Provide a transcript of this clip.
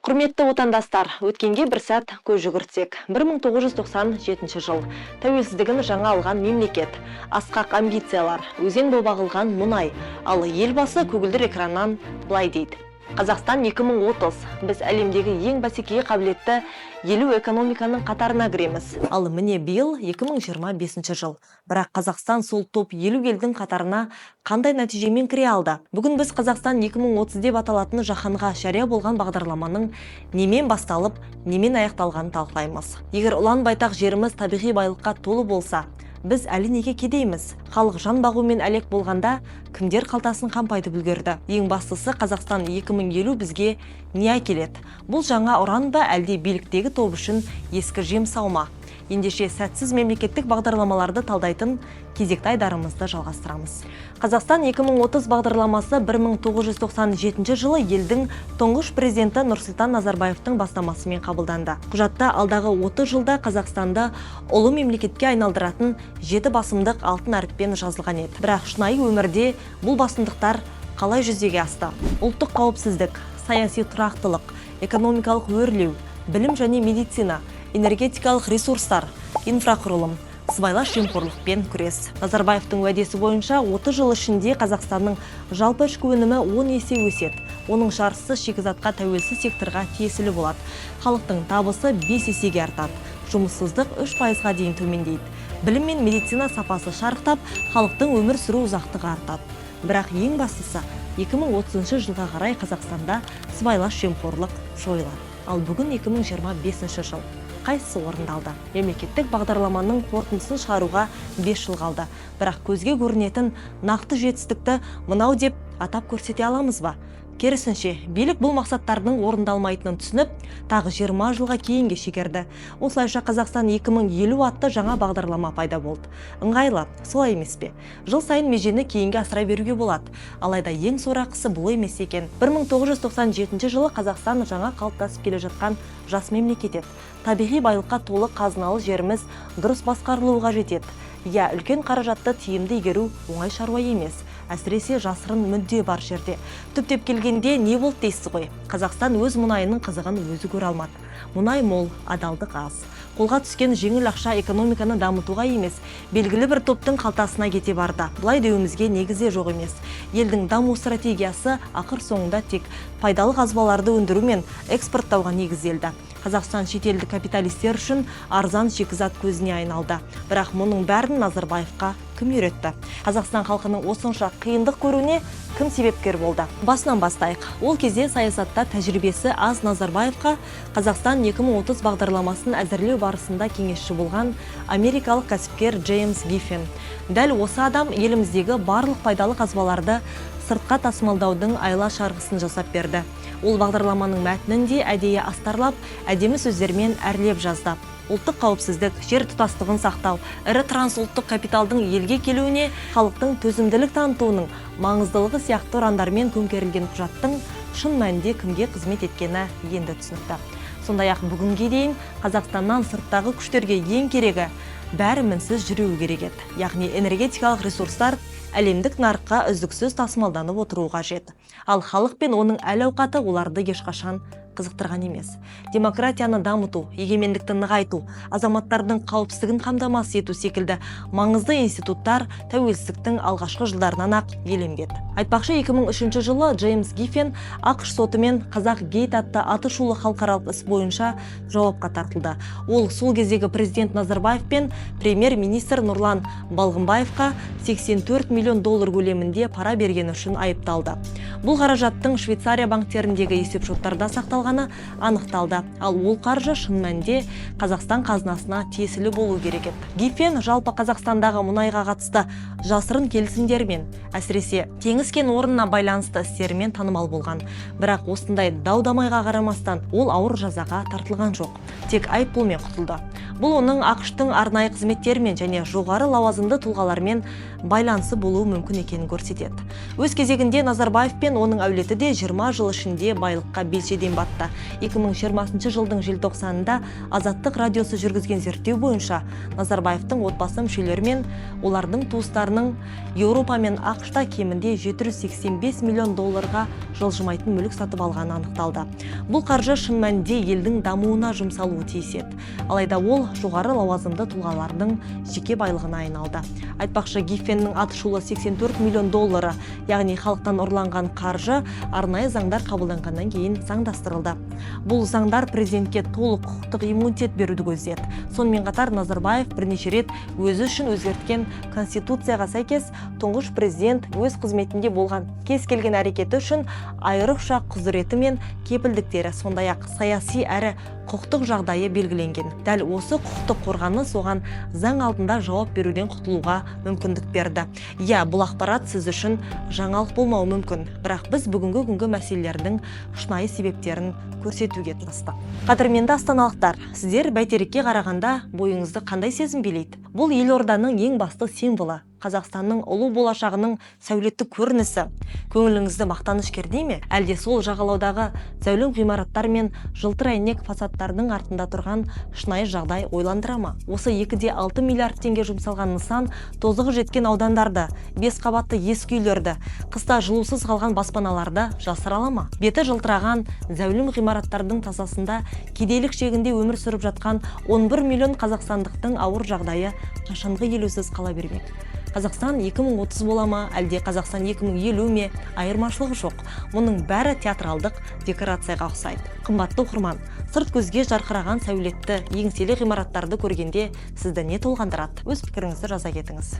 Құрметті отандастар, өткенге бір сәт көз жүгіртсек. 1997 жыл. Тәуелсіздігін жаңа алған мемлекет. Асқақ амбициялар, өзен боп ағылған мұнай. Ал елбасы көгілдір экраннан былай дейді: Қазақстан 2030. Біз әлемдегі ең бәсекеге қабілетті 50 экономиканың қатарына кіреміз. Ал міне биыл 2025 жыл. Бірақ Қазақстан сол топ 50 елдің қатарына қандай нәтижемен кіре алды? Бүгін біз Қазақстан 2030 деп аталатын жаһанға жария болған бағдарламаның немен басталып, немен аяқталғанын талқылаймыз. Егер ұлан байтақ жеріміз табиғи байлыққа толы болса, біз әлі неге кедейміз? Халық жан бағумен әлек болғанда кімдер қалтасын қампайды бүлгерді? Ең бастысы, Қазақстан 2050 бізге не әкеледі? Бұл жаңа ұран ба, әлде биліктегі топ үшін ескі жем сау ма? Ендеше сәтсіз мемлекеттік бағдарламаларды талдайтын кезекті айдарымызды жалғастырамыз. Қазақстан 2030 бағдарламасы 1997 жылы елдің тұңғыш президенті Нұрсұлтан Назарбаевтың бастамасымен қабылданды. Құжатта алдағы 30 жылда Қазақстанды ұлы мемлекетке айналдыратын 7 басымдық алтын әріппен жазылған еді. Бірақ шынайы өмірде бұл басымдықтар қалай жүзеге асты? Ұлттық қауіпсіздік, саяси тұрақтылық, экономикалық өрлеу, білім және медицина, энергетикалық ресурстар, инфрақұрылым, сыбайлас жемқорлықпен күрес. Назарбаевтың уәдесі бойынша 30 жыл ішінде Қазақстанның жалпы ішкі өнімі 10 есе өседі. Оның жартысы шикізатқа тәуелсіз секторға тиесілі болады. Халықтың табысы 5 есеге артады. Жұмыссыздық 3%-ға дейін төмендейді. Білім мен медицина сапасы шарықтап, халықтың өмір сүру ұзақтығы артады. Бірақ ең бастысы, 2030 жылға қарай Қазақстанда сыбайлас жемқорлық жойылады. Ал бүгін 2025 жыл. Қайсысы орындалды? Мемлекеттік бағдарламаның қорытындысын шығаруға 5 жыл қалды. Бірақ көзге көрінетін нақты жетістікті мынау деп атап көрсете аламыз ба? Керісінше, билік бұл мақсаттардың орындалмайтынын түсініп, тағы 20 жылға кейінге шегерді. Осылайша Қазақстан 2050 атты жаңа бағдарлама пайда болды. Ыңғайлы, солай емес пе? Жыл сайын межені кейінге асыра беруге болады. Алайда ең сорақысы бұл емес екен. 1997 жылы Қазақстан жаңа қалыптасып келе жатқан жас мемлекет еді. Табиғи байлыққа толы қазыналы жеріміз дұрыс басқарылуға жетеді. Я, үлкен қаражатты тиімді игеру оңай шаруа емес. Әсіресе жасырын мүдде бар жерде. Түптеп келгенде не болды дейсіз ғой? Қазақстан өз мұнайының қызығын өзі көре алмады. Мұнай мол, адалдық аз. Қолға түскен жеңіл ақша экономиканы дамытуға емес, белгілі бір топтың қалтасына кете барды. Бұлай деуімізге негізі жоқ емес. Елдің даму стратегиясы ақыр соңында тек пайдалы қазбаларды өндіру мен экспорттауға негізделді. Қазақстан шетелдік капиталистер үшін арзан шикізат көзіне айналды. Бірақ мұның бәрін Назарбаевқа кім үйретті? Қазақстан халқының осынша қиындық көруіне кім себепкер болды? Басынан бастайық. Ол кезде саясатта тәжірибесі аз Назарбаевқа Қазақстан 2030 бағдарламасын әзірлеу барысында кеңесші болған америкалық кәсіпкер Джеймс Гиффин. Дәл осы адам еліміздегі барлық пайдалы қазбаларды сыртқа тасымалдаудың айла шарғысын жасап берді. Ол бағдарламаның мәтінінде әдейі астарлап, әдемі сөздермен әрлеп жазды. Ұлттық қауіпсіздік, жер тұтастығын сақтау, ірі трансұлттық капиталдың елге келуіне, халықтың төзімділік танытуының маңыздылығы сияқты ұрандармен көмкерілген құжаттың шын мәнінде кімге қызмет еткені енді түсінікті. Сондай-ақ бүгінге дейін Қазақстаннан сырттағы күштерге ең керегі бәрі мінсіз жүруі керек еді. Яғни энергетикалық ресурстар әлемдік нарыққа үздіксіз тасымалданып отыруы қажет. Ал халық пен оның әл-ауқаты оларды ешқашан қызықтырған емес. Демократияны дамыту, егемендікті нығайту, азаматтардың қауіпсіздігін қамтамасыз ету секілді маңызды институттар тәуелсіздіктің алғашқы жылдарынан ақ еленбеді. Айтпақшы, 2003 жылы Джеймс Гиффин ақш сотымен Қазақ гейт атты атышулы халықаралық іс бойынша жауапқа тартылды. Ол сол кездегі президент Назарбаев пен премьер-министр Нұрлан Балғымбаевқа 84 миллион доллар көлемінде пара бергені үшін айыпталды. Бұл қаражаттың Швейцария банктеріндегі есепшоттарда сақталғаны анықталды. Ал ол қаржы шын мәнінде Қазақстан қазынасына тиесілі болу керек еді. Гиффин жалпы Қазақстандағы мұнайға қатысты жасырын келісімдермен, әсіресе теңіз кен орнына байланысты істерімен танымал болған. Бірақ осындай дау-дамайға қарамастан ол ауыр жазаға тартылған жоқ. Тек айыппұлмен құтылды. Бұл оның ақш-тың арнайы қызметтерімен және жоғары лауазымды тұлғалармен байланысы болуы мүмкін екенін көрсетеді. Өз кезегінде Назарбаев пен оның әулеті де 20 жыл ішінде байлыққа белшеден батқан тапты. 2020 жылдың желтоқсанында Азаттық радиосы жүргізген зерттеу бойынша Назарбаевтың отбасы мүшелері мен олардың туыстарының Еуропа мен ақш-та кемінде 785 миллион долларға жылжымайтын мүлік сатып алғаны анықталды. Бұл қаржы шын мәнінде елдің дамуына жұмсалуы тиіс еді. Алайда ол жоғары лауазымды тұлғалардың жеке байлығына айналды. Айтпақшы, Гиффеннің атышулы 84 миллион доллары, яғни халықтан ұрланған қаржы арнайы заңдар қабылданғаннан кейін заңдастырылды. Бұл заңдар президентке толық құқықтық иммунитет беруді көздеді. Сонымен қатар Назарбаев бірнеше рет өзі үшін өзгерткен Конституцияға сәйкес тұңғыш президент өз қызметінде болған кез келген әрекеті үшін айрықша құзыреті мен кепілдіктері, сондай-ақ саяси әрі құқықтық жағдайы белгіленген. Дәл осы құқықтық қорғаныс оған заң алдында жауап беруден құтылуға мүмкіндік берді. Иә, бұл ақпарат сіз үшін жаңалық болмауы мүмкін, бірақ біз бүгінгі күнгі мәселелердің шынайы себептерін көрсетуге тырыстық. Қадірменді астаналықтар, сіздер бәйтерекке қарағанда бойыңызды қандай сезім билейді? Бұл елорданың ең басты символы, Қазақстанның ұлы болашағының сәулетті көрінісі. Көңіліңізді мақтаныш керней ме? Әлде сол жағалаудағы зәулім ғимараттар мен жылтыр әйнек фасадтардың артында тұрған шынайы жағдай ойландыра ма? Осы 2,6 миллиард теңге жұмсалған нысан тозығы жеткен аудандарды, 5 қабатты ескі үйлерді, қыста жылусыз қалған баспаналарды жасыра ала ма? Беті жылтыраған зәулім ғимараттардың тасасында кедейлік шегінде өмір сүріп жатқан 11 миллион қазақстандықтың ауыр жағдайы қашанғы елеусіз қала бермек? Қазақстан 2030 бола ма, әлде Қазақстан 2050 ме? Айырмашылығы жоқ. Мұның бәрі театралдық декорацияға ұқсайды. Қымбатты оқырман, сырт көзге жарқыраған сәулетті, еңселі ғимараттарды көргенде сізді не толғандырады? Өз пікіріңізді жаза кетіңіз.